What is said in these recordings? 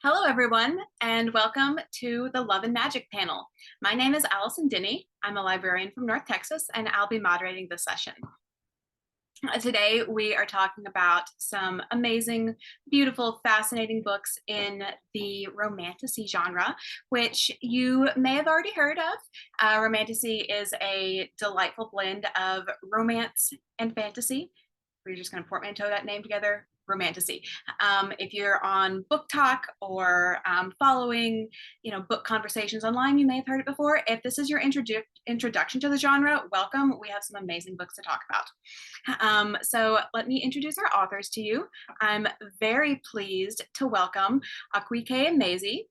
Hello, everyone, and welcome to the Love and Magic panel. My name is Allison Denny. I'm a librarian from North Texas, and I'll be moderating this session. Today, we are talking about some amazing, beautiful, fascinating books in the romantasy genre, which you may have already heard of. Romantasy is a delightful blend of romance and fantasy. We're just going to portmanteau that name together, romantasy. If you're on book talk or following book conversations online, you may have heard it before. If this is your introduction to the genre, welcome. We have some amazing books to talk about. So let me introduce our authors to you. I'm very pleased to welcome Akwaeke and Emezi.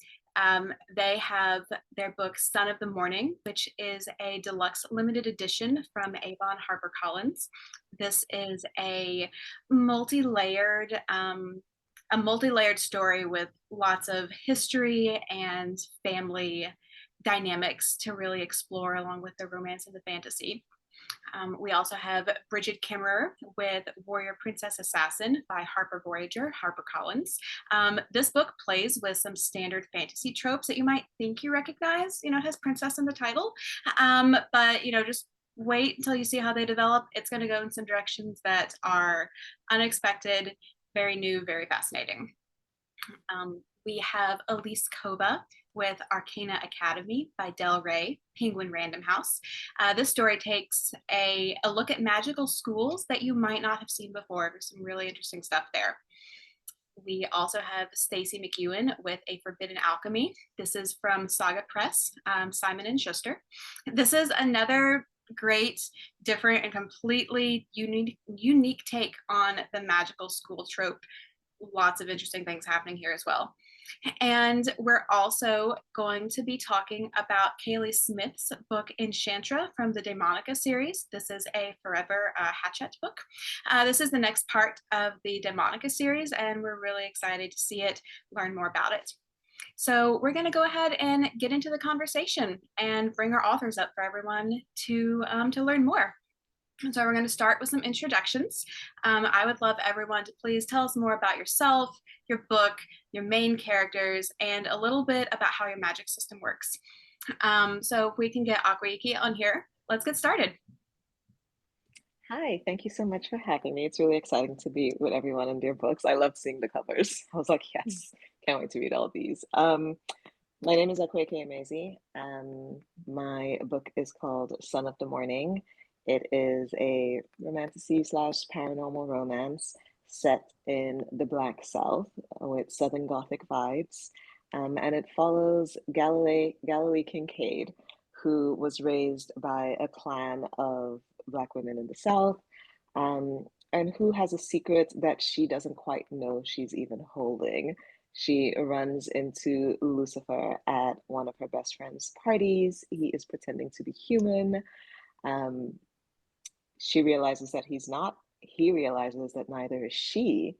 They have their book Son of the Morning, which is a deluxe limited edition from Avon HarperCollins. This is a multi-layered story with lots of history and family dynamics to really explore, along with the romance and the fantasy. We also have Brigid Kemmerer with Warrior Princess Assassin by Harper Voyager, HarperCollins. This book plays with some standard fantasy tropes that you might think you recognize. It has princess in the title, but just wait until you see how they develop. It's going to go in some directions that are unexpected, very new, very fascinating. We have Elise Kova with Arcana Academy by Del Rey, Penguin Random House. This story takes a look at magical schools that you might not have seen before. There's some really interesting stuff there. We also have Stacey McEwan with A Forbidden Alchemy. This is from Saga Press, Simon and Schuster. This is another great, different, and completely unique take on the magical school trope. Lots of interesting things happening here as well. And we're also going to be talking about Kaylie Smith's book Enchantra from the Daemonica series. This is a forever Hachette book. This is the next part of the Daemonica series, and we're really excited to see it, learn more about it. So we're going to go ahead and get into the conversation and bring our authors up for everyone to learn more. So we're going to start with some introductions. I would love everyone to please tell us more about yourself, your book, your main characters, and a little bit about how your magic system works. So if we can get Akwaeke on here, let's get started. Hi, thank you so much for having me. It's really exciting to be with everyone in their books. I love seeing the covers. I was like, yes, can't wait to read all of these. My name is Akwaeke Emezi. My book is called Son of the Morning. It is a romantasy slash paranormal romance set in the Black South with Southern Gothic vibes. And it follows Galilee Kincaid, who was raised by a clan of Black women in the South, and who has a secret that she doesn't quite know she's even holding. She runs into Lucifer at one of her best friend's parties. He is pretending to be human. She realizes that he's not. He realizes that neither is she,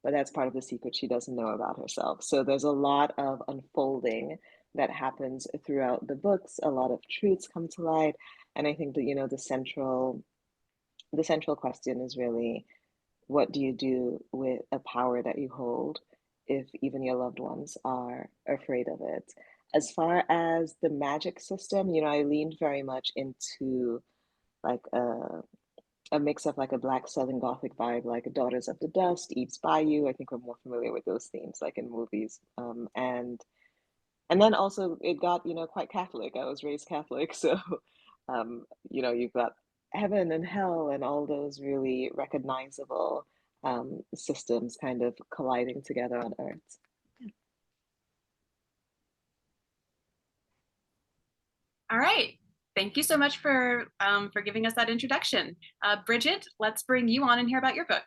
but that's part of the secret she doesn't know about herself. So there's a lot of unfolding that happens throughout the books. A lot of truths come to light, and I think that the central question is really, what do you do with a power that you hold if even your loved ones are afraid of it? As far as the magic system, I leaned very much into like a mix of like a Black Southern Gothic vibe, like Daughters of the Dust, Eve's Bayou. I think we're more familiar with those themes, like in movies. And then also it got, quite Catholic. I was raised Catholic, so you've got heaven and hell and all those really recognizable systems kind of colliding together on Earth. All right. Thank you so much for giving us that introduction. Brigid, let's bring you on and hear about your book.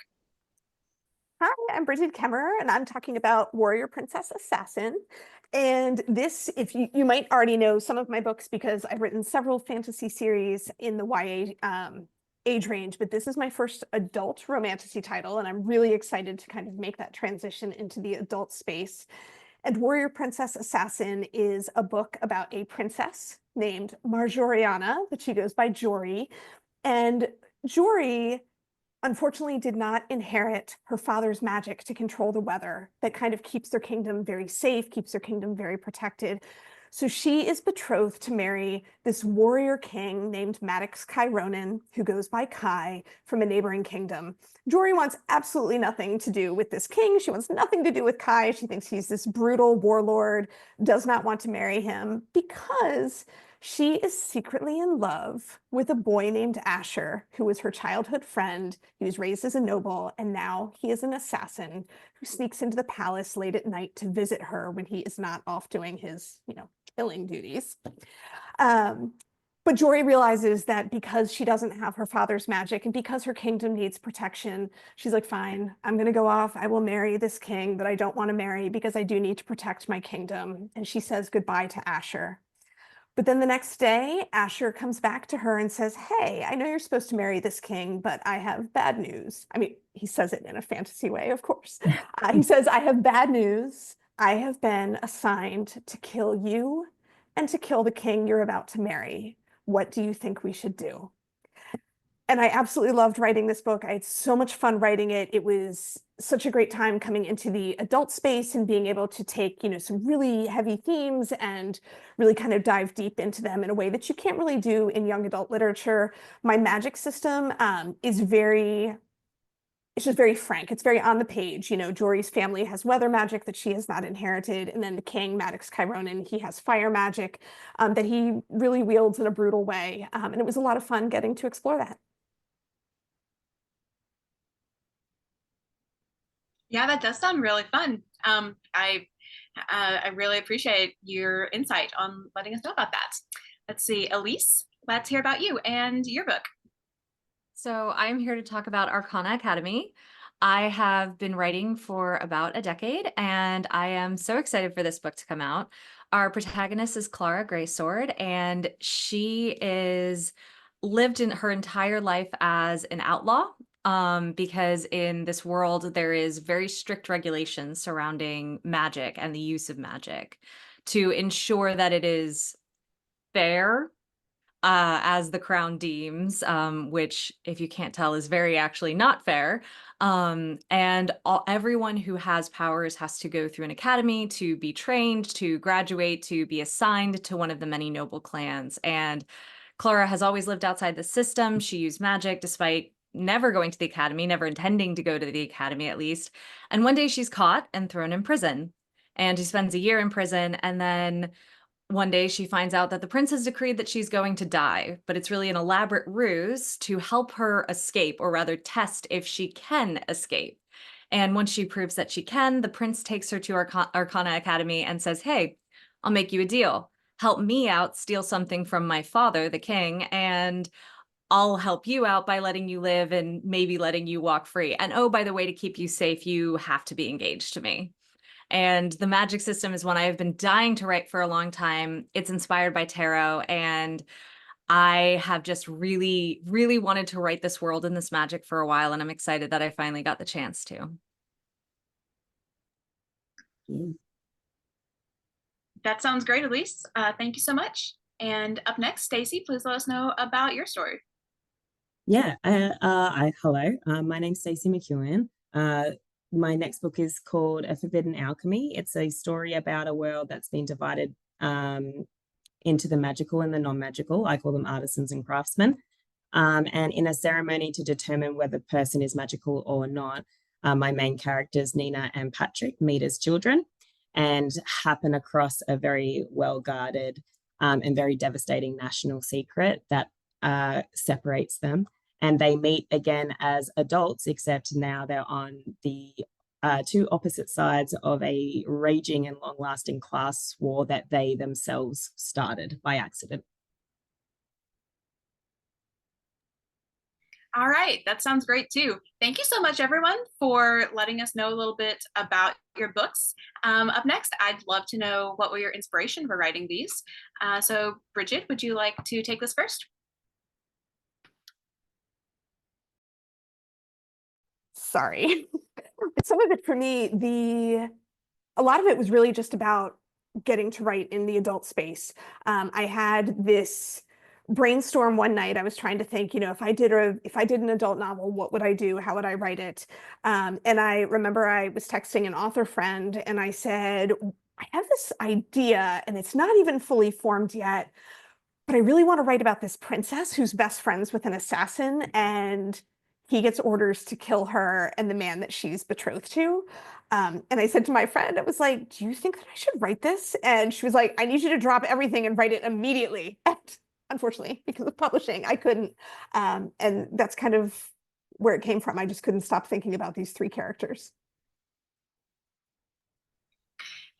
Hi, I'm Brigid Kemmerer, and I'm talking about Warrior Princess Assassin. And this, if you might already know some of my books because I've written several fantasy series in the YA age range, but this is my first adult romantasy title, and I'm really excited to kind of make that transition into the adult space. And Warrior Princess Assassin is a book about a princess named Marjoriana, but she goes by Jory. And Jory unfortunately did not inherit her father's magic to control the weather that kind of keeps their kingdom very safe, keeps their kingdom very protected. So she is betrothed to marry this warrior king named Maddox Chironin, who goes by Kai, from a neighboring kingdom. Jory wants absolutely nothing to do with this king. She wants nothing to do with Kai. She thinks he's this brutal warlord, does not want to marry him because she is secretly in love with a boy named Asher, who was her childhood friend. He was raised as a noble, and now he is an assassin who sneaks into the palace late at night to visit her when he is not off doing his, killing duties. But Jory realizes that because she doesn't have her father's magic and because her kingdom needs protection, she's like, fine, I'm going to go off. I will marry this king that I don't want to marry because I do need to protect my kingdom. And she says goodbye to Asher. But then the next day, Asher comes back to her and says, hey, I know you're supposed to marry this king, but I have bad news. I mean, he says it in a fantasy way, of course. He says, I have bad news. I have been assigned to kill you and to kill the king you're about to marry. What do you think we should do? And I absolutely loved writing this book. I had so much fun writing it. It was such a great time coming into the adult space and being able to take, some really heavy themes and really kind of dive deep into them in a way that you can't really do in young adult literature. My magic system is it's just very frank. It's very on the page. Jory's family has weather magic that she has not inherited. And then the king, Maddox Chironin, he has fire magic that he really wields in a brutal way. And it was a lot of fun getting to explore that. Yeah, that does sound really fun. I really appreciate your insight on letting us know about that. Let's see, Elise, let's hear about you and your book. So I'm here to talk about Arcana Academy. I have been writing for about a decade, and I am so excited for this book to come out. Our protagonist is Clara Greysword, and she is lived in her entire life as an outlaw, because in this world there is very strict regulations surrounding magic and the use of magic to ensure that it is fair, as the crown deems, which, if you can't tell, is very actually not fair. And everyone who has powers has to go through an academy to be trained, to graduate, to be assigned to one of the many noble clans. And Clara has always lived outside the system. She used magic despite never going to the academy, never intending to go to the academy at least. And one day she's caught and thrown in prison. And she spends a year in prison, and then one day she finds out that the prince has decreed that she's going to die, but it's really an elaborate ruse to help her escape, or rather test if she can escape. And once she proves that she can, the prince takes her to Arcana Academy and says, hey, I'll make you a deal. Help me out, steal something from my father, the king, and I'll help you out by letting you live and maybe letting you walk free. And oh, by the way, to keep you safe, you have to be engaged to me. And the magic system is one I have been dying to write for a long time. It's inspired by tarot, and I have just really, really wanted to write this world and this magic for a while, and I'm excited that I finally got the chance to. That sounds great, Elise. Thank you so much. And up next, Stacey, please let us know about your story. Yeah, hello. My name's Stacey McEwan. My next book is called A Forbidden Alchemy. It's a story about a world that's been divided into the magical and the non-magical. I call them artisans and craftsmen. And in a ceremony to determine whether the person is magical or not, my main characters, Nina and Patrick, meet as children and happen across a very well-guarded and very devastating national secret that separates them. And they meet again as adults, except now they're on the two opposite sides of a raging and long-lasting class war that they themselves started by accident. All right, that sounds great too. Thank you so much, everyone, for letting us know a little bit about your books. Up next, I'd love to know what were your inspiration for writing these. So Brigid, would you like to take this first? Sorry. Some of it for me, a lot of it was really just about getting to write in the adult space. I had this brainstorm one night. I was trying to think, if I did an adult novel, what would I do? How would I write it? And I remember I was texting an author friend and I said, I have this idea and it's not even fully formed yet, but I really want to write about this princess who's best friends with an assassin, and he gets orders to kill her and the man that she's betrothed to. And I said to my friend, I was like, do you think that I should write this? And she was like, I need you to drop everything and write it immediately. And unfortunately, because of publishing, I couldn't. And that's kind of where it came from. I just couldn't stop thinking about these three characters.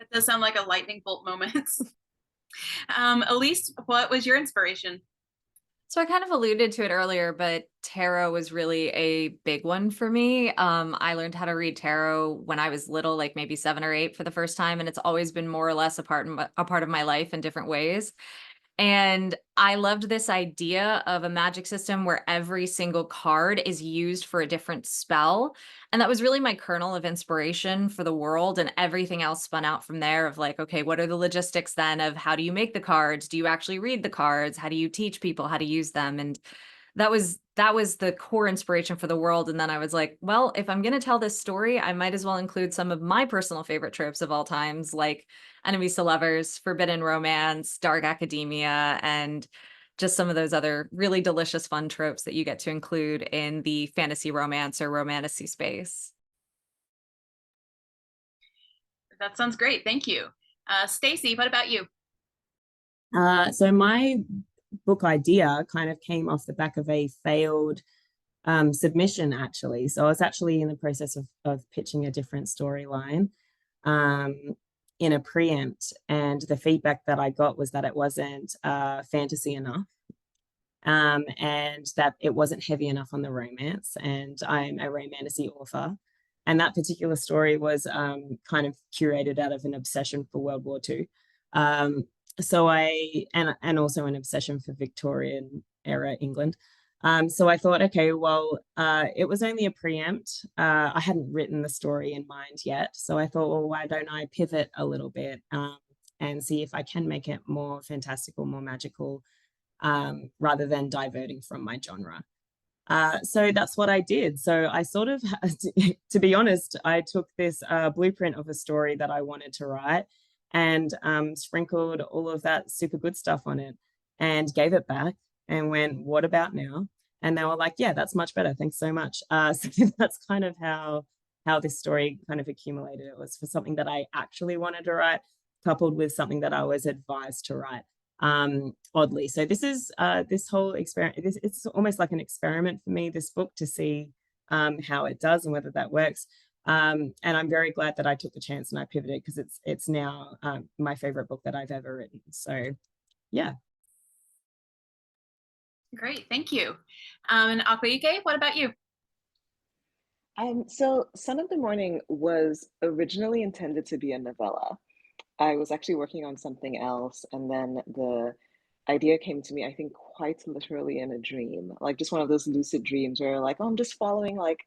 It does sound like a lightning bolt moment. Elise, what was your inspiration? So I kind of alluded to it earlier, but tarot was really a big one for me. I learned how to read tarot when I was little, like maybe 7 or 8 for the first time, and it's always been more or less a part of my life in different ways. And I loved this idea of a magic system where every single card is used for a different spell. And that was really my kernel of inspiration for the world, and everything else spun out from there of like, okay, what are the logistics then of how do you make the cards? Do you actually read the cards? How do you teach people how to use them? And that was the core inspiration for the world. And then I was like, well, if I'm going to tell this story, I might as well include some of my personal favorite tropes of all times, like enemies to lovers, forbidden romance, dark academia, and just some of those other really delicious fun tropes that you get to include in the fantasy romance or romantasy space. That sounds great. Thank you. Stacey, what about you? So my book idea kind of came off the back of a failed submission, actually. So I was actually in the process of pitching a different storyline in a preempt, and the feedback that I got was that it wasn't fantasy enough, and that it wasn't heavy enough on the romance, and I'm a romantasy author. And that particular story was kind of curated out of an obsession for World War II. So and also an obsession for Victorian era England. So I thought, okay, well, it was only a preempt. I hadn't written the story in mind yet. So I thought, well, why don't I pivot a little bit and see if I can make it more fantastical, more magical, rather than diverting from my genre. So that's what I did. So I sort of, to be honest, I took this blueprint of a story that I wanted to write and sprinkled all of that super good stuff on it and gave it back and went, what about now? And they were like, yeah, that's much better. Thanks so much. So that's kind of how this story kind of accumulated. It was for something that I actually wanted to write, coupled with something that I was advised to write, oddly. So this is this whole experiment, it's almost like an experiment for me, this book, to see how it does and whether that works. And I'm very glad that I took the chance and I pivoted, because it's now my favorite book that I've ever written. So yeah. Great, thank you. And Akwaeke, what about you? So Son of the Morning was originally intended to be a novella. I was actually working on something else, and then the idea came to me, I think, quite literally in a dream, like just one of those lucid dreams where like, oh, I'm just following like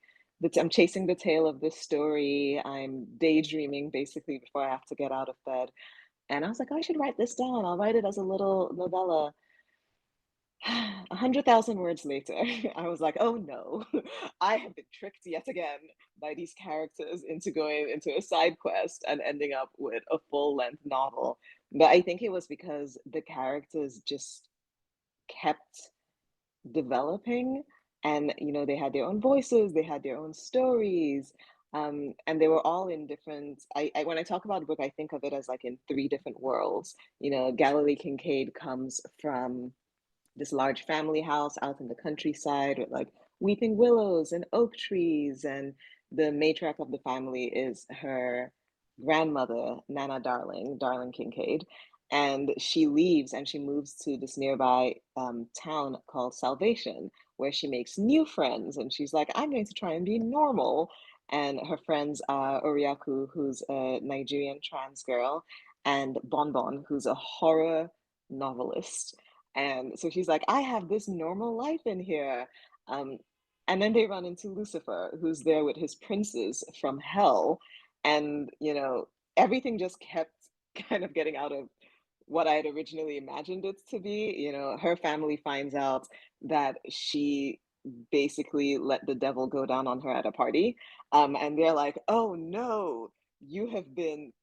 I'm chasing the tail of this story. I'm daydreaming basically before I have to get out of bed. And I was like, oh, I should write this down. I'll write it as a little novella. 100,000 words later, I was like, oh no, I have been tricked yet again by these characters into going into a side quest and ending up with a full-length novel. But I think it was because the characters just kept developing, and they had their own voices, they had their own stories, and they were all in different. When I talk about the book, I think of it as like in 3 different worlds. Galilee Kincaid comes from this large family house out in the countryside with like weeping willows and oak trees, and the matriarch of the family is her grandmother, Nana Darling Kincaid. And she leaves and she moves to this nearby town called Salvation, where she makes new friends. And she's like, I'm going to try and be normal. And her friends are Oriaku, who's a Nigerian trans girl, and Bonbon, who's a horror novelist. And so she's like, I have this normal life in here. Um, and then they run into Lucifer, who's there with his princes from hell. And, everything just kept kind of getting out of what I had originally imagined it to be. You know, her family finds out that she basically let the devil go down on her at a party. And they're like, oh no, you have been,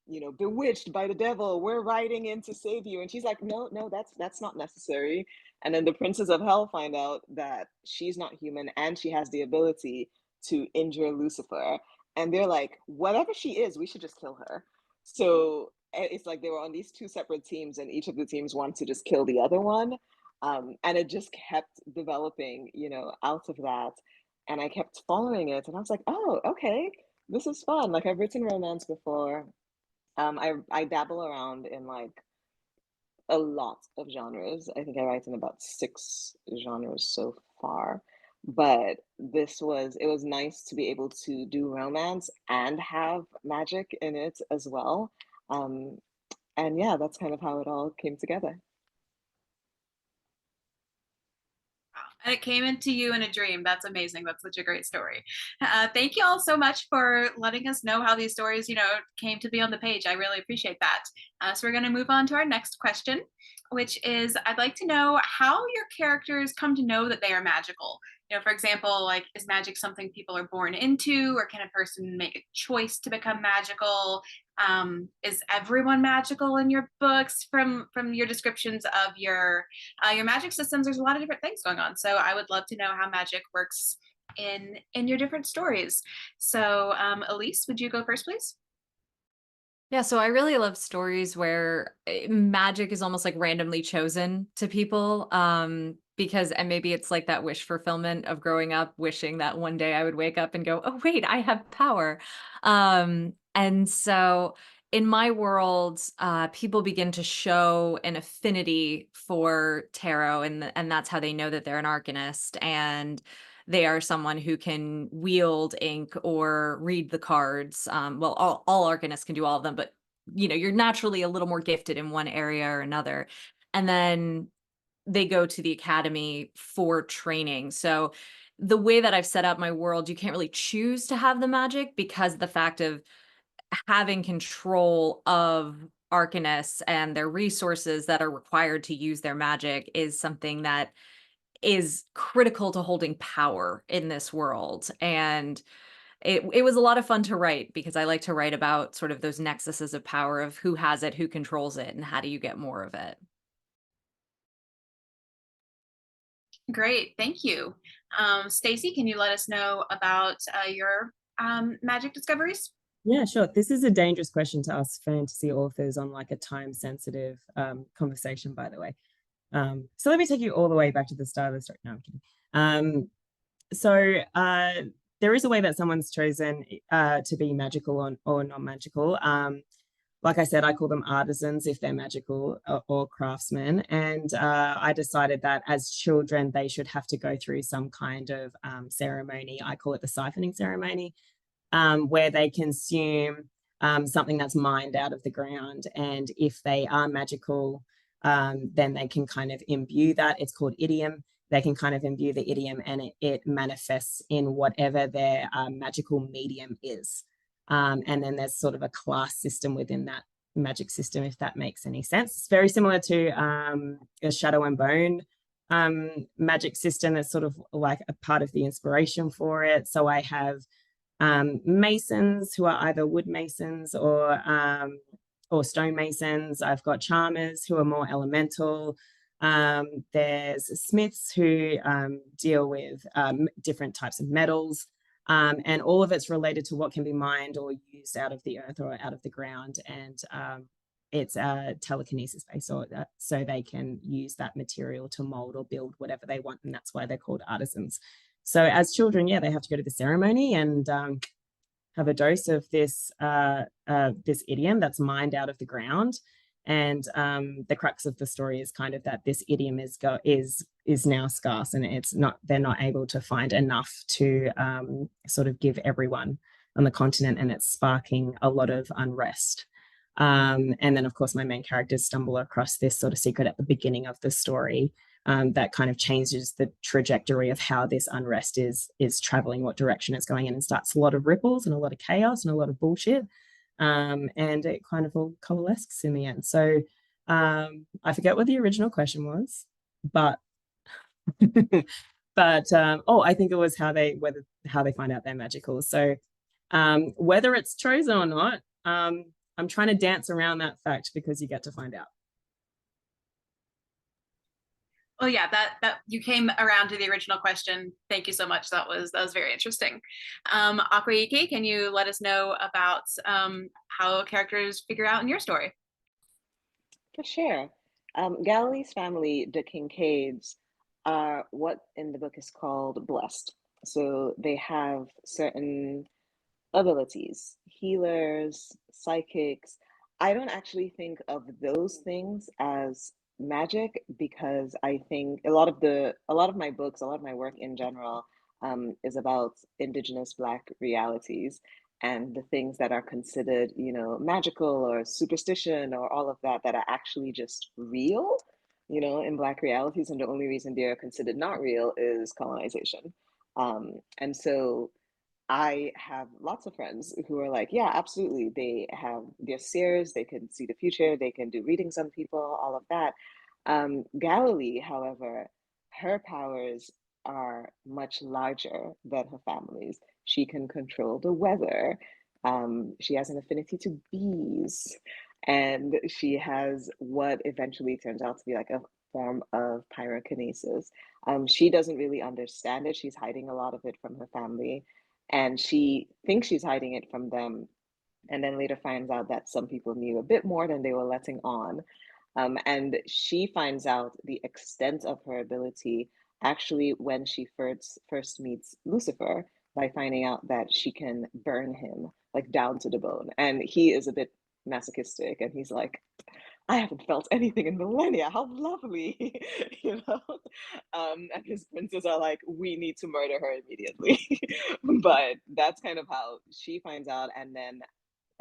you know, bewitched by the devil. We're riding in to save you. And she's like, no, no, that's not necessary. And then the princes of hell find out that she's not human and she has the ability to injure Lucifer. And they're like, whatever she is, we should just kill her. So it's like they were on these two separate teams, and each of the teams wanted to just kill the other one. And it just kept developing, you know, out of that. And I kept following it, and I was like, oh, okay, this is fun. Like, I've written romance before. I dabble around in like a lot of genres. I think I write in about 6 genres so far. But it was nice to be able to do romance and have magic in it as well. Um, and yeah, that's kind of how it all came together. And it came into you in a dream. That's amazing. That's such a great story. Thank you all so much for letting us know how these stories, you know, came to be on the page. I really appreciate that. So we're going to move on to our next question, which is, I'd like to know how your characters come to know that they are magical. You know, for example, like, is magic something people are born into, or can a person make a choice to become magical? Is everyone magical in your books? From your descriptions of your magic systems, there's a lot of different things going on. So I would love to know how magic works in your different stories. So Elise, would you go first, please? Yeah, so I really love stories where magic is almost like randomly chosen to people. Because, and maybe it's like that wish fulfillment of growing up, wishing that one day I would wake up and go, oh, wait, I have power. And so in my world, people begin to show an affinity for tarot, and that's how they know that they're an arcanist. And they are someone who can wield ink or read the cards. Well, all arcanists can do all of them, but you know, you're naturally a little more gifted in one area or another. And then they go to the academy for training. So the way that I've set up my world, you can't really choose to have the magic, because the fact of having control of arcanists and their resources that are required to use their magic is something that is critical to holding power in this world. And it was a lot of fun to write, because I like to write about sort of those nexuses of power of who has it, who controls it, and how do you get more of it. Great, thank you. Stacey, can you let us know about your magic discoveries? Yeah, sure. This is a dangerous question to ask fantasy authors on like a time-sensitive conversation, by the way. So let me take you all the way back to the start of the story. No, I'm kidding. There is a way that someone's chosen to be magical or non-magical. Like I said, I call them artisans if they're magical or craftsmen. And I decided that as children, they should have to go through some kind of ceremony. I call it the siphoning ceremony, where they consume something that's mined out of the ground. And if they are magical, then they can kind of imbue that. It's called idiom. They can kind of imbue the idiom, and it manifests in whatever their magical medium is. And then there's sort of a class system within that magic system, if that makes any sense. It's very similar to a Shadow and Bone magic system. That's sort of like a part of the inspiration for it. So I have masons who are either wood masons or stone masons. I've got charmers who are more elemental. There's smiths who deal with different types of metals. And all of it's related to what can be mined or used out of the earth or out of the ground. And it's telekinesis based, so they can use that material to mold or build whatever they want. And that's why they're called artisans. So as children, yeah, they have to go to the ceremony and have a dose of this idiom that's mined out of the ground. And the crux of the story is kind of that this idiom is now scarce, and they're not able to find enough to sort of give everyone on the continent, and it's sparking a lot of unrest. And then, of course, my main characters stumble across this sort of secret at the beginning of the story that kind of changes the trajectory of how this unrest is traveling, what direction it's going in, and starts a lot of ripples and a lot of chaos and a lot of bullshit. And it kind of all coalesces in the end. So I forget what the original question was, but but I think it was how they find out they're magical. So whether it's chosen or not, I'm trying to dance around that fact because you get to find out. Well, yeah, that you came around to the original question. Thank you so much. That was very interesting. Akwaeke, can you let us know about how characters figure out in your story? For sure. Galilee's family, the Kincaids, are what in the book is called blessed. So they have certain abilities, healers, psychics. I don't actually think of those things as magic because I think a lot of my books, a lot of my work in general, is about Indigenous Black realities and the things that are considered, magical or superstition or all of that that are actually just real, in Black realities. And the only reason they are considered not real is colonization. And so I have lots of friends who are like, yeah, absolutely. They're seers, they can see the future, they can do readings on people, all of that. Galilee, however, her powers are much larger than her family's. She can control the weather. She has an affinity to bees, and she has what eventually turns out to be like a form of pyrokinesis. She doesn't really understand it. She's hiding a lot of it from her family, and she thinks she's hiding it from them, and then later finds out that some people knew a bit more than they were letting on. And she finds out the extent of her ability actually when she first meets Lucifer, by finding out that she can burn him like down to the bone. And he is a bit masochistic, and he's like, I haven't felt anything in millennia. How lovely, you know? And his princes are like, we need to murder her immediately. But that's kind of how she finds out. And then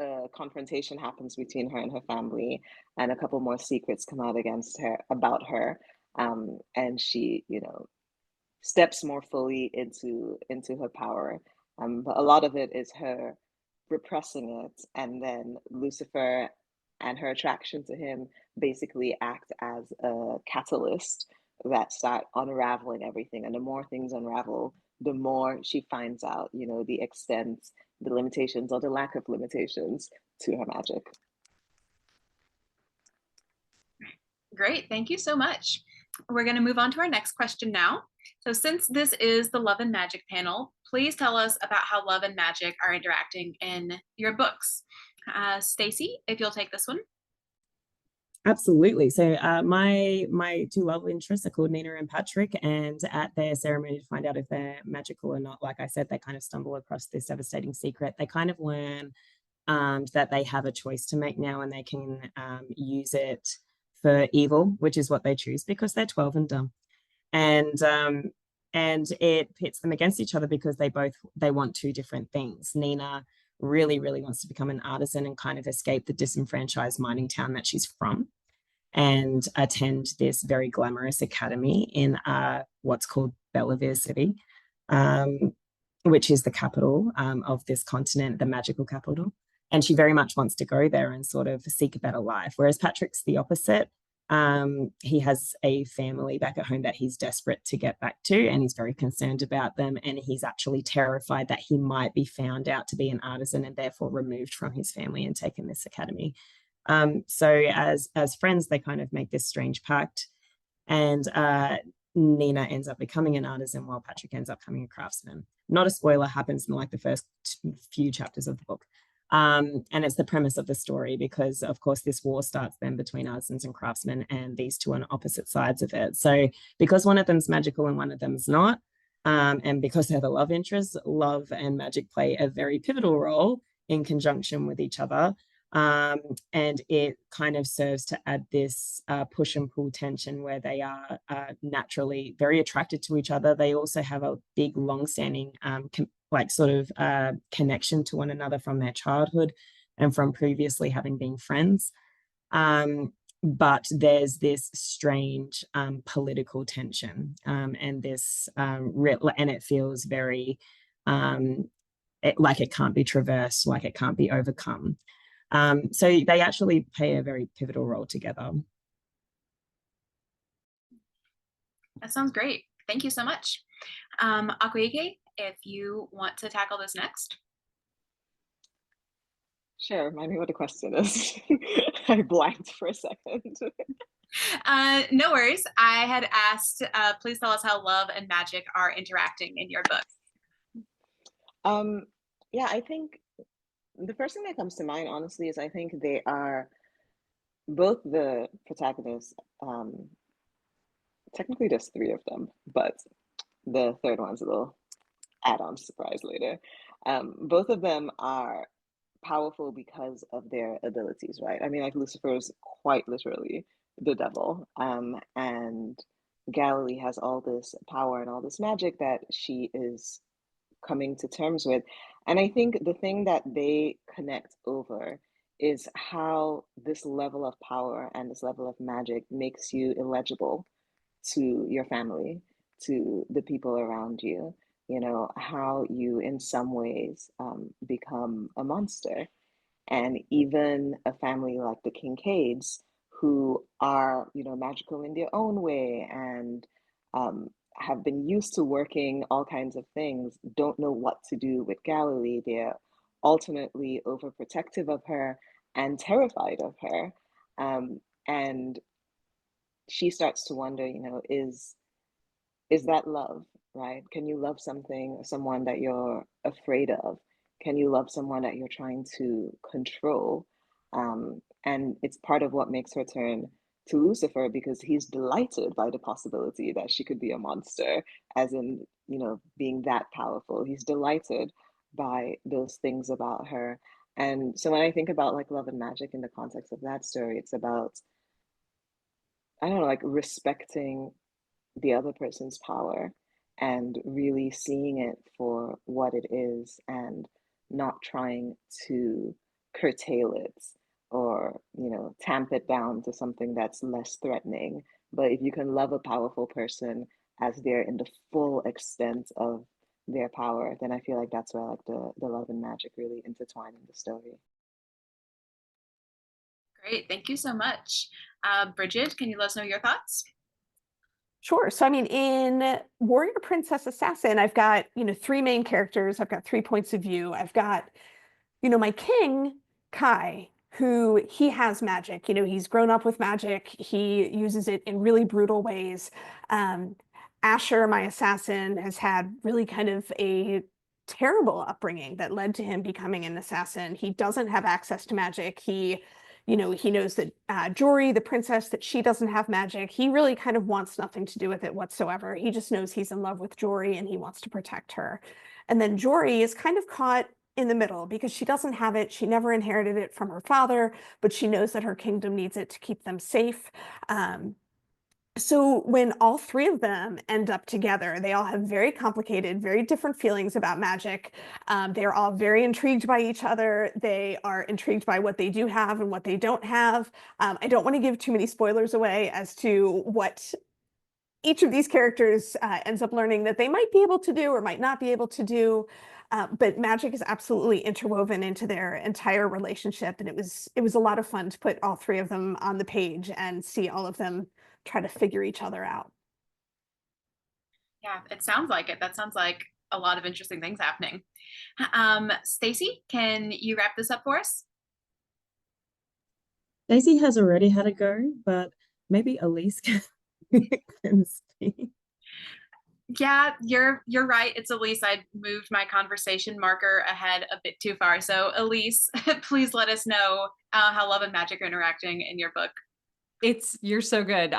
a confrontation happens between her and her family, and a couple more secrets come out against her about her. And she, steps more fully into her power. But a lot of it is her repressing it, and then Lucifer and her attraction to him basically act as a catalyst that start unraveling everything. And the more things unravel, the more she finds out, the extent, the limitations or the lack of limitations to her magic. Great, thank you so much. We're going to move on to our next question now. So since this is the Love and Magic panel, please tell us about how love and magic are interacting in your books. Stacey, if you'll take this one. Absolutely. So my two love interests are called Nina and Patrick, and at their ceremony to find out if they're magical or not, like I said, they kind of stumble across this devastating secret. They kind of learn that they have a choice to make now, and they can use it for evil, which is what they choose because they're 12 and dumb. And it pits them against each other because they want two different things. Nina really, really wants to become an artisan and kind of escape the disenfranchised mining town that she's from and attend this very glamorous academy in what's called Bellevere City, which is the capital of this continent, the magical capital. And she very much wants to go there and sort of seek a better life. Whereas Patrick's the opposite. He has a family back at home that he's desperate to get back to, and he's very concerned about them. And he's actually terrified that he might be found out to be an artisan and therefore removed from his family and taken this academy. So as friends, they kind of make this strange pact, and Nina ends up becoming an artisan while Patrick ends up becoming a craftsman. Not a spoiler, happens in like the first few chapters of the book. And it's the premise of the story because, of course, this war starts then between artisans and craftsmen, and these two are on opposite sides of it. So because one of them's magical and one of them's not, and because they're the love interests, love and magic play a very pivotal role in conjunction with each other. And it kind of serves to add this push and pull tension where they are naturally very attracted to each other. They also have a big long-standing connection to one another from their childhood and from previously having been friends. But there's this strange political tension, and this and it feels very like it can't be traversed, like it can't be overcome. So they actually play a very pivotal role together. That sounds great. Thank you so much. Akwaeke, if you want to tackle this next. Sure, remind me what the question is. I blanked for a second. No worries. I had asked, please tell us how love and magic are interacting in your book. Yeah, I think the first thing that comes to mind, honestly, is I think they are both the protagonists. Technically, there's three of them, but the third one's a little add-on surprise later. Both of them are powerful because of their abilities, right? I mean, like Lucifer is quite literally the devil, and Galilee has all this power and all this magic that she is coming to terms with. And I think the thing that they connect over is how this level of power and this level of magic makes you illegible to your family, to the people around you, you know, how you in some ways become a monster. And even a family like the Kincaids, who are, you know, magical in their own way and have been used to working all kinds of things, don't know what to do with Galilee. They're ultimately overprotective of her and terrified of her. And she starts to wonder, you know, is that love, right? Can you love something or someone that you're afraid of? Can you love someone that you're trying to control? And it's part of what makes her turn to Lucifer, because he's delighted by the possibility that she could be a monster, as in, you know, being that powerful. He's delighted by those things about her. And so when I think about like love and magic in the context of that story, it's about, I don't know, like respecting the other person's power and really seeing it for what it is and not trying to curtail it or, you know, tamp it down to something that's less threatening. But if you can love a powerful person as they're in the full extent of their power, then I feel like that's where like the love and magic really intertwine in the story. Great. Thank you so much. Brigid, can you let us know your thoughts? Sure. So, I mean, in Warrior Princess Assassin, I've got, three main characters. I've got three points of view. I've got, my king, Kai, who he has magic. He's grown up with magic. He uses it in really brutal ways. Um, Asher, my assassin, has had really kind of a terrible upbringing that led to him becoming an assassin. He doesn't have access to magic. He knows that Jory, the princess, that she doesn't have magic. He really kind of wants nothing to do with it whatsoever. He just knows he's in love with Jory and he wants to protect her. And then Jory is kind of caught in the middle because she doesn't have it. She never inherited it from her father, but she knows that her kingdom needs it to keep them safe. So when all three of them end up together, they all have very complicated, very different feelings about magic. They're all very intrigued by each other. They are intrigued by what they do have and what they don't have. I don't want to give too many spoilers away as to what each of these characters ends up learning that they might be able to do or might not be able to do. But magic is absolutely interwoven into their entire relationship. And it was a lot of fun to put all three of them on the page and see all of them try to figure each other out. Yeah, it sounds like it. That sounds like a lot of interesting things happening. Stacey, can you wrap this up for us? Stacey has already had a go, but maybe Elise can speak. Yeah, you're right. It's Elise. I moved my conversation marker ahead a bit too far. So Elise, please let us know how love and magic are interacting in your book. You're so good.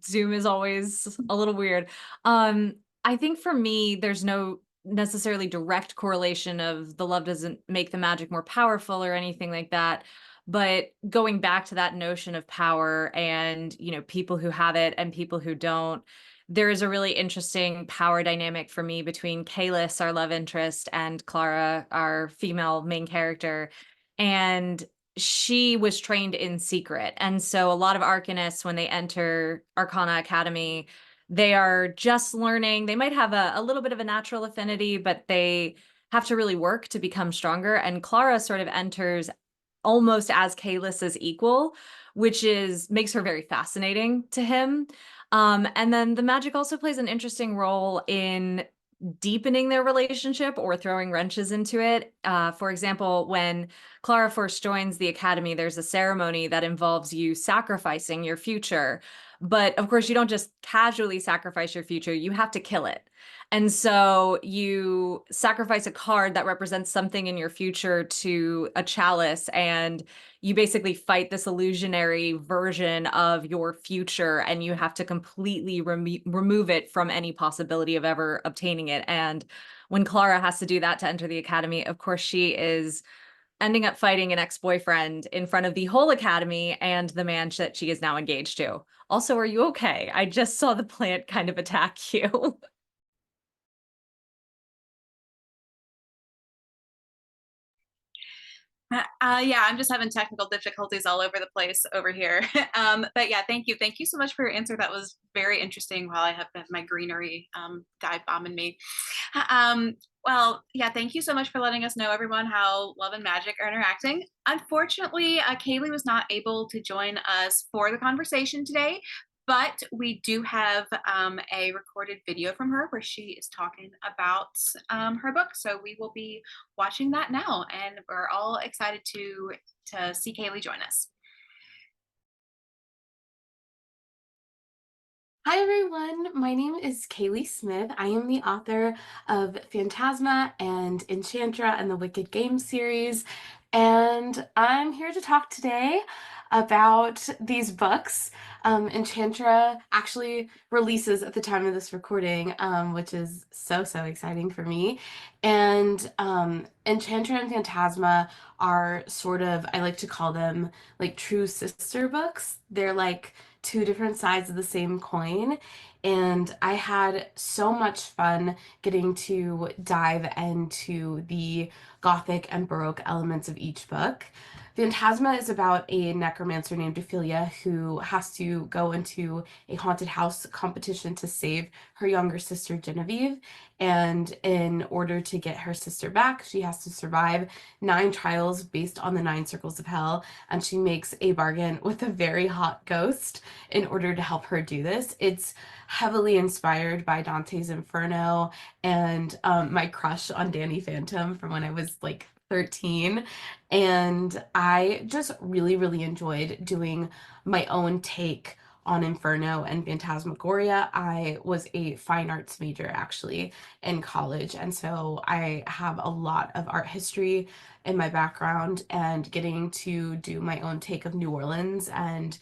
Zoom is always a little weird. I think for me, there's no necessarily direct correlation of the love doesn't make the magic more powerful or anything like that. But going back to that notion of power and, people who have it and people who don't, there is a really interesting power dynamic for me between Kaylie, our love interest, and Clara, our female main character. And she was trained in secret. And so a lot of arcanists, when they enter Arcana Academy, they are just learning. They might have a little bit of a natural affinity, but they have to really work to become stronger. And Clara sort of enters almost as Kaylis's equal, which makes her very fascinating to him. And then the magic also plays an interesting role in deepening their relationship or throwing wrenches into it. For example, when Clara first joins the academy, there's a ceremony that involves you sacrificing your future. But of course, you don't just casually sacrifice your future, you have to kill it. And so you sacrifice a card that represents something in your future to a chalice, and you basically fight this illusionary version of your future, and you have to completely remove it from any possibility of ever obtaining it. And when Clara has to do that to enter the academy, of course, she is ending up fighting an ex-boyfriend in front of the whole academy and the man that she is now engaged to. Also, are you okay? I just saw the plant kind of attack you. Yeah, I'm just having technical difficulties all over the place over here. But yeah, thank you. Thank you so much for your answer. That was very interesting while I have my greenery dive bombing me. Well, yeah, thank you so much for letting us know, everyone, how love and magic are interacting. Unfortunately, Kaylie was not able to join us for the conversation today, but we do have a recorded video from her where she is talking about her book. So we will be watching that now, and we're all excited to see Kaylie join us. Hi everyone, my name is Kaylie Smith. I am the author of Phantasma and Enchantra and the Wicked Game series, and I'm here to talk today about these books. Enchantra actually releases at the time of this recording, which is so exciting for me. And Enchantra and Phantasma are sort of, I like to call them like true sister books. They're like two different sides of the same coin, and I had so much fun getting to dive into the Gothic and Baroque elements of each book. Phantasma is about a necromancer named Ophelia who has to go into a haunted house competition to save her younger sister Genevieve, and in order to get her sister back, she has to survive 9 trials based on the 9 circles of hell, and she makes a bargain with a very hot ghost in order to help her do this. It's heavily inspired by Dante's Inferno and my crush on Danny Phantom from when I was like 13, and I just really enjoyed doing my own take on Inferno and Phantasmagoria. I was a fine arts major actually in college, and so I have a lot of art history in my background, and getting to do my own take of New Orleans and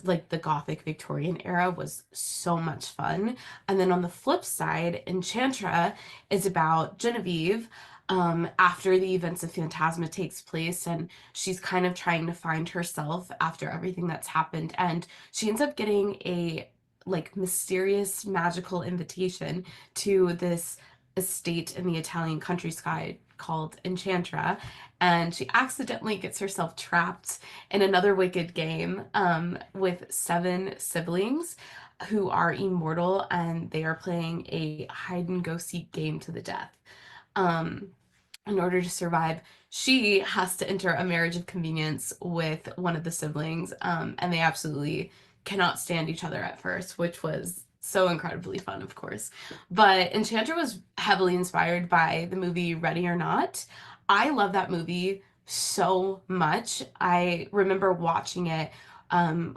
like the Gothic Victorian era was so much fun. And then on the flip side, Enchantra is about Genevieve after the events of Phantasma takes place, and she's kind of trying to find herself after everything that's happened, and she ends up getting a like mysterious magical invitation to this estate in the Italian countryside called Enchantra, and she accidentally gets herself trapped in another wicked game with 7 siblings who are immortal, and they are playing a hide and go seek game to the death. Um, in order to survive, she has to enter a marriage of convenience with one of the siblings, and they absolutely cannot stand each other at first, which was so incredibly fun, of course. But Enchantra was heavily inspired by the movie Ready or Not. I love that movie so much. I remember watching it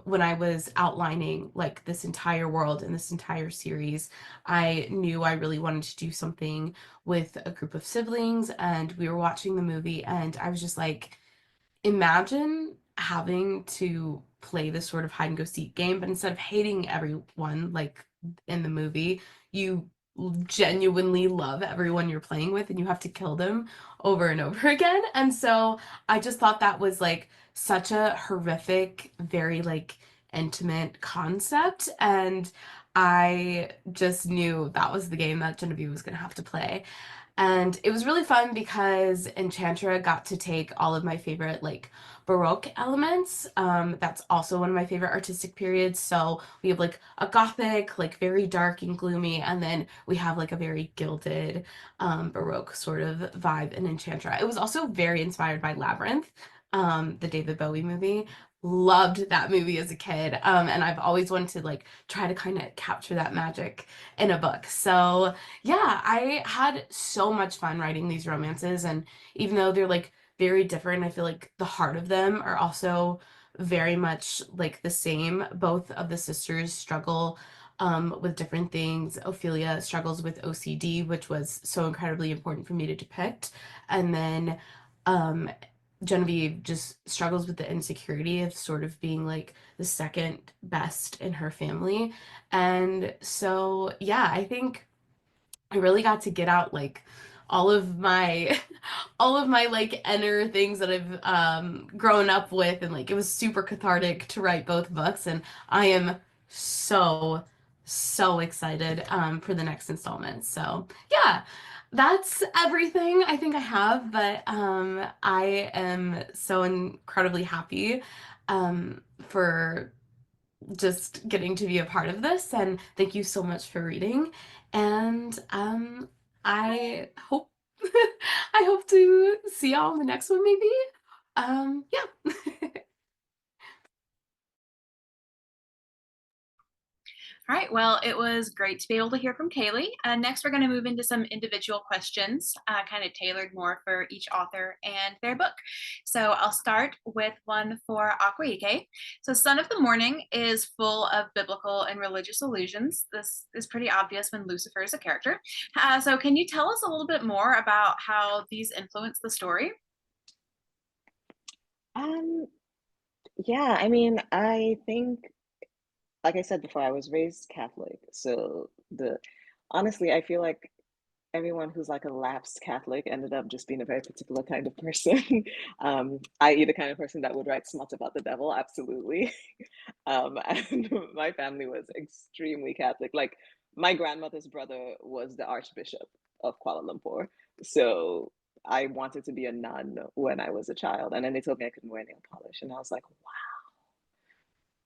when I was outlining like this entire world and this entire series. I knew I really wanted to do something with a group of siblings, and we were watching the movie, and I was just like, imagine having to play this sort of hide and go seek game, but instead of hating everyone like in the movie, you genuinely love everyone you're playing with and you have to kill them over and over again. And so I just thought that was like such a horrific, very like intimate concept, and I just knew that was the game that Genevieve was going to have to play. And it was really fun because Enchantra got to take all of my favorite like Baroque elements. That's also one of my favorite artistic periods. So we have like a Gothic, like very dark and gloomy, and then we have like a very gilded Baroque sort of vibe in Enchantra. It was also very inspired by Labyrinth, the David Bowie movie. loved that movie as a kid. And I've always wanted to like try to kind of capture that magic in a book. So yeah, I had so much fun writing these romances, and even though they're like very different, I feel like the heart of them are also very much like the same. Both of the sisters struggle with different things. Ophelia struggles with OCD, which was so incredibly important for me to depict. And then um, Genevieve just struggles with the insecurity of sort of being like the second best in her family. And so, yeah, I think I really got to get out like all of my all of my like inner things that I've grown up with, and like it was super cathartic to write both books, and I am so so excited for the next installment. So, yeah, that's everything I think I have, but I am so incredibly happy for just getting to be a part of this, and thank you so much for reading. And I hope I hope to see y'all in the next one maybe. Yeah. All right, well, it was great to be able to hear from Kaylie. Next, we're going to move into some individual questions, kind of tailored more for each author and their book. So I'll start with one for Akwaeke. So Son of the Morning is full of biblical and religious allusions. This is pretty obvious when Lucifer is a character. So can you tell us a little bit more about how these influence the story? Yeah, I mean, I think, like I said before, I was raised Catholic. So honestly, I feel like everyone who's like a lapsed Catholic ended up just being a very particular kind of person. I.e. the kind of person that would write smut about the devil, absolutely. And my family was extremely Catholic. Like my grandmother's brother was the Archbishop of Kuala Lumpur. So I wanted to be a nun when I was a child. And then they told me I couldn't wear nail polish. And I was like,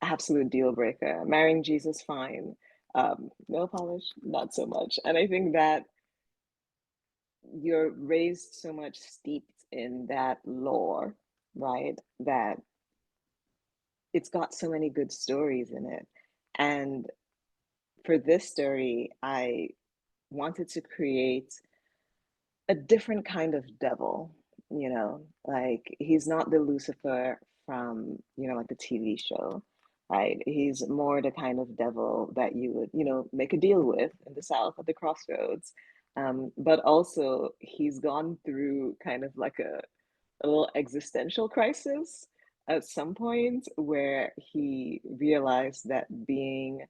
absolute deal breaker. Marrying Jesus, fine. Nail polish, not so much. And I think that you're raised so much steeped in that lore, right? That it's got so many good stories in it. And for this story, I wanted to create a different kind of devil, like he's not the Lucifer from, like the TV show, right? He's more the kind of devil that you would, make a deal with in the South at the crossroads. But also, he's gone through kind of like a little existential crisis at some point where he realized that being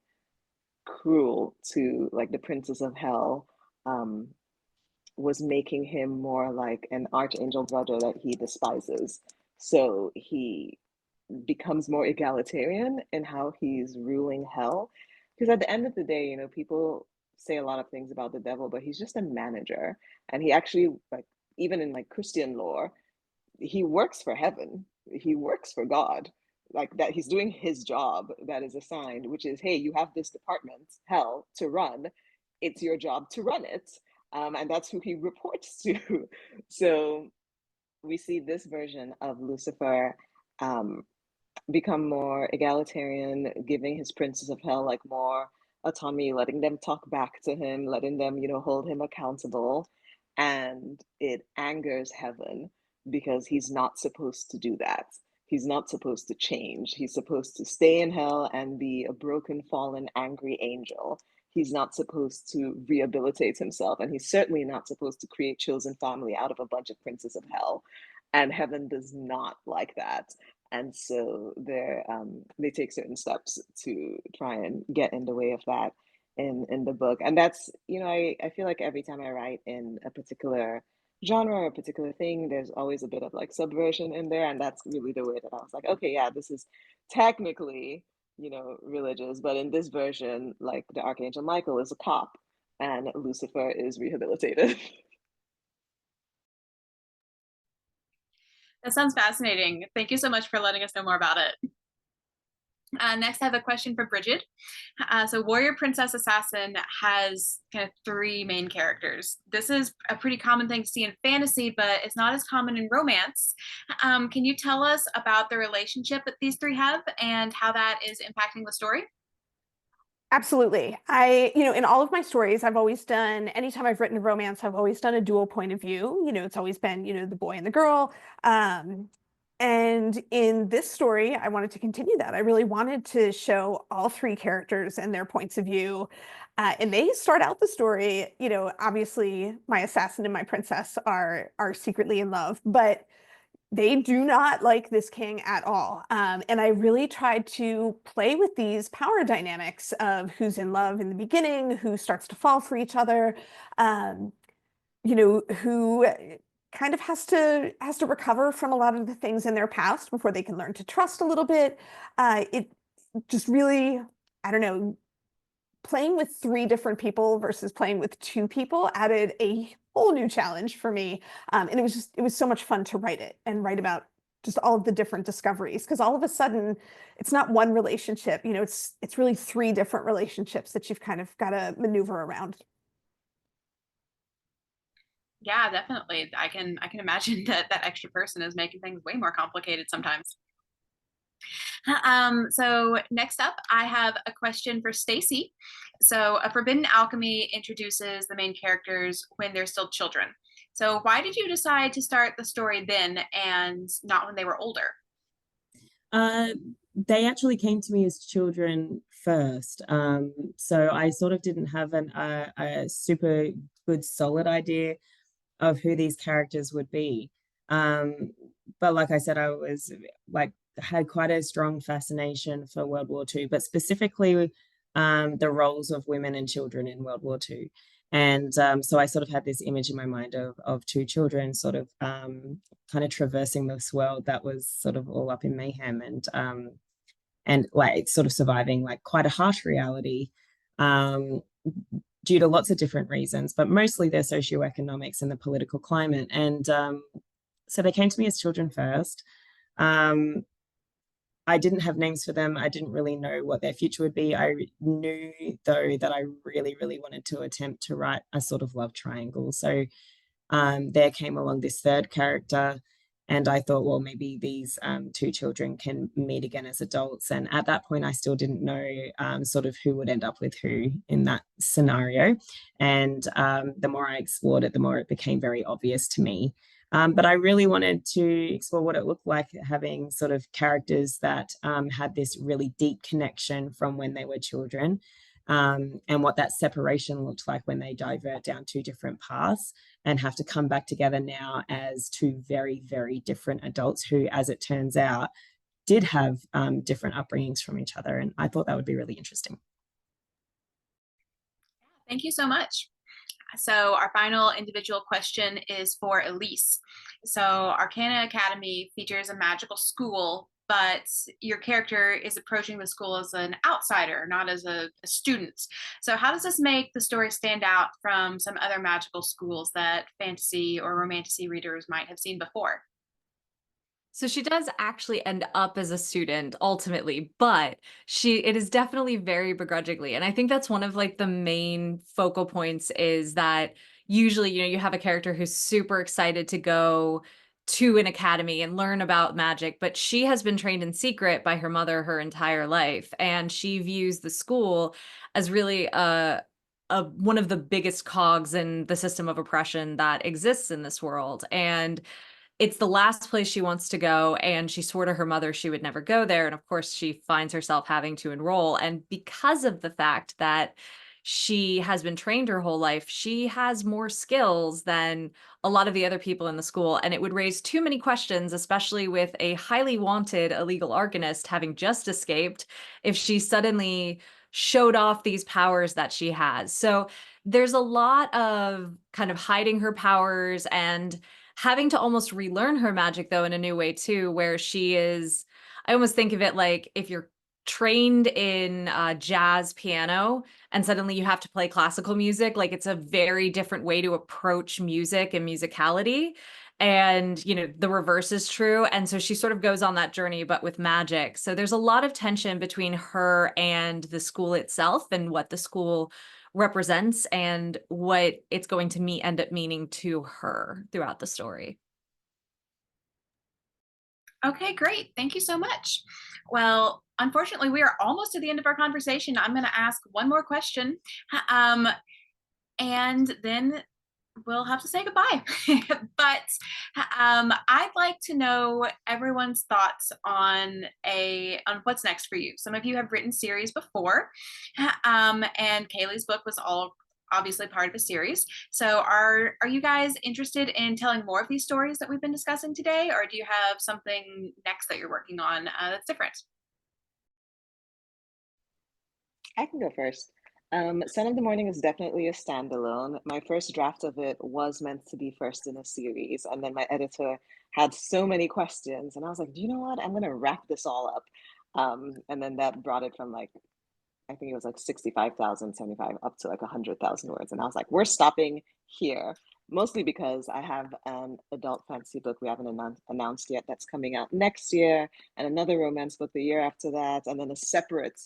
cruel to like the princes of hell um, was making him more like an archangel brother that he despises. So he becomes more egalitarian in how he's ruling hell. Because at the end of the day, people say a lot of things about the devil, but he's just a manager. And he actually, like, even in like Christian lore, he works for heaven, he works for God. Like that, he's doing his job that is assigned, which is, hey, you have this department, hell, to run. It's your job to run it. And that's who he reports to. So we see this version of Lucifer um, become more egalitarian, giving his princes of hell like more autonomy, letting them talk back to him, letting them, hold him accountable. And it angers heaven because he's not supposed to do that. He's not supposed to change. He's supposed to stay in hell and be a broken, fallen, angry angel. He's not supposed to rehabilitate himself. And he's certainly not supposed to create chosen family out of a bunch of princes of hell. And heaven does not like that. And so they take certain steps to try and get in the way of that in the book. And that's, I feel like every time I write in a particular genre or a particular thing, there's always a bit of like subversion in there. And that's really the way that I was like, okay, yeah, this is technically, religious, but in this version, like the Archangel Michael is a cop and Lucifer is rehabilitated. That sounds fascinating. Thank you so much for letting us know more about it. Next, I have a question for Brigid. So Warrior Princess Assassin has kind of 3 main characters. This is a pretty common thing to see in fantasy, but it's not as common in romance. Can you tell us about the relationship that these 3 have and how that is impacting the story? Absolutely. In all of my stories, I've always done, anytime I've written a romance, I've always done a dual point of view. It's always been, the boy and the girl. And in this story, I wanted to continue that. I really wanted to show all 3 characters and their points of view. And they start out the story, obviously my assassin and my princess are secretly in love, but they do not like this king at all. And I really tried to play with these power dynamics of who's in love in the beginning, who starts to fall for each other, who kind of has to recover from a lot of the things in their past before they can learn to trust a little bit. It just really, I don't know, playing with 3 different people versus playing with 2 people added a whole new challenge for me. And it was so much fun to write it and write about just all of the different discoveries, because all of a sudden it's not one relationship, it's really 3 different relationships that you've kind of got to maneuver around. Yeah, definitely. I can imagine that that extra person is making things way more complicated sometimes. So next up, I have a question for Stacey. So A Forbidden Alchemy introduces the main characters when they're still children. So why did you decide to start the story then and not when they were older? They actually came to me as children first. So I sort of didn't have a super good solid idea of who these characters would be. But like I said, I was had quite a strong fascination for World War II, but specifically the roles of women and children in World War II. And so I sort of had this image in my mind of 2 children sort of kind of traversing this world that was sort of all up in mayhem and like sort of surviving like quite a harsh reality due to lots of different reasons, but mostly their socioeconomics and the political climate. And so they came to me as children first. I didn't have names for them. I didn't really know what their future would be. I knew, though, that I really, really wanted to attempt to write a sort of love triangle. So there came along this 3rd character, and I thought, well, maybe these 2 children can meet again as adults. And at that point, I still didn't know sort of who would end up with who in that scenario. And the more I explored it, the more it became very obvious to me. But I really wanted to explore what it looked like having sort of characters that had this really deep connection from when they were children, and what that separation looked like when they divert down 2 different paths and have to come back together now as 2 very, very different adults who, as it turns out, did have different upbringings from each other. And I thought that would be really interesting. Thank you so much. So our final individual question is for Elise. So Arcana Academy features a magical school, but your character is approaching the school as an outsider, not as a student. So how does this make the story stand out from some other magical schools that fantasy or romantasy readers might have seen before? So she does actually end up as a student ultimately, but it is definitely very begrudgingly. And I think that's one of like the main focal points is that usually, you have a character who's super excited to go to an academy and learn about magic, but she has been trained in secret by her mother her entire life. And she views the school as really one of the biggest cogs in the system of oppression that exists in this world. And it's the last place she wants to go, and she swore to her mother she would never go there. And of course, she finds herself having to enroll. And because of the fact that she has been trained her whole life, she has more skills than a lot of the other people in the school. And it would raise too many questions, especially with a highly wanted illegal arcanist having just escaped, if she suddenly showed off these powers that she has. So there's a lot of kind of hiding her powers and having to almost relearn her magic, though, in a new way, too, where I almost think of it like if you're trained in jazz piano and suddenly you have to play classical music, like it's a very different way to approach music and musicality. and the reverse is true. And so she sort of goes on that journey, but with magic. So there's a lot of tension between her and the school itself, and what the school represents and what it's going to end up meaning to her throughout the story. Okay, great. Thank you so much. Well, unfortunately, we are almost to the end of our conversation. I'm going to ask one more question, and then we'll have to say goodbye. But I'd like to know everyone's thoughts on what's next for you. Some of you have written series before, and Kaylie's book was all obviously part of a series. So are you guys interested in telling more of these stories that we've been discussing today, or do you have something next that you're working on that's different? I can go first. Son of the Morning is definitely a standalone. My first draft of it was meant to be first in a series, and then my editor had so many questions, and I was like, do you know what? I'm gonna wrap this all up. And then that brought it from like, I think it was like 65,000, 75, up to like 100,000 words. And I was like, we're stopping here. Mostly because I have an adult fantasy book we haven't announced yet that's coming out next year, and another romance book the year after that, and then a separate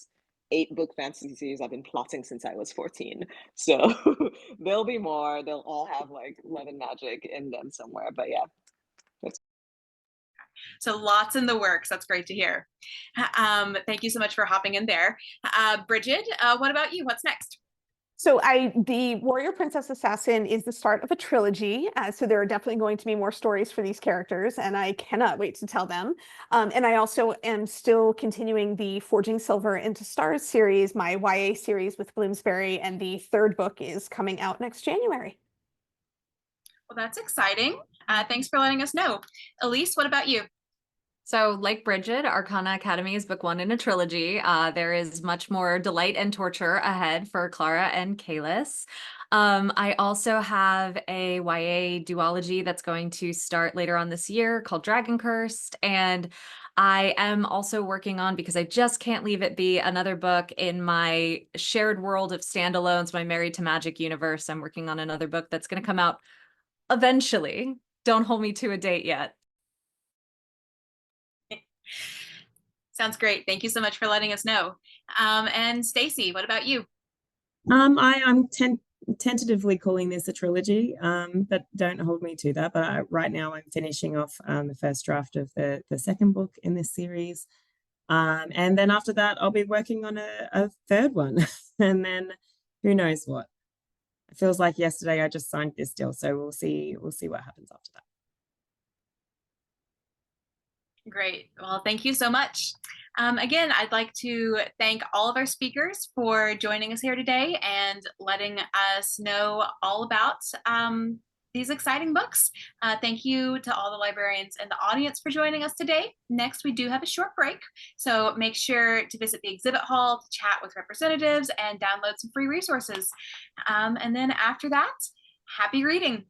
8-book fantasy series I've been plotting since I was 14. So there'll be more. They'll all have like love and magic in them somewhere. But yeah. So lots in the works. That's great to hear. Thank you so much for hopping in there. Brigid, what about you? What's next? So the Warrior Princess Assassin is the start of a trilogy. So there are definitely going to be more stories for these characters, and I cannot wait to tell them. And I also am still continuing the Forging Silver into Stars series, my YA series with Bloomsbury, and the 3rd book is coming out next January. Well, that's exciting. Thanks for letting us know. Elise, what about you? So like Brigid, Arcana Academy is book 1 in a trilogy. There is much more delight and torture ahead for Clara and Kalis. I also have a YA duology that's going to start later on this year called Dragon Cursed. And I am also working on, because I just can't leave it be, another book in my shared world of standalones, my Married to Magic universe. I'm working on another book that's going to come out eventually. Don't hold me to a date yet. Sounds great. Thank you so much for letting us know. And Stacey, what about you? I'm tentatively calling this a trilogy, but don't hold me to that. But right now I'm finishing off the first draft of the 2nd book in this series. And then after that, I'll be working on a 3rd one. And then who knows what. It feels like yesterday I just signed this deal. So we'll see what happens after that. Great. Well, thank you so much. Again, I'd like to thank all of our speakers for joining us here today and letting us know all about these exciting books. Thank you to all the librarians in the audience for joining us today. Next, we do have a short break, so make sure to visit the exhibit hall to chat with representatives and download some free resources. And then after that, happy reading.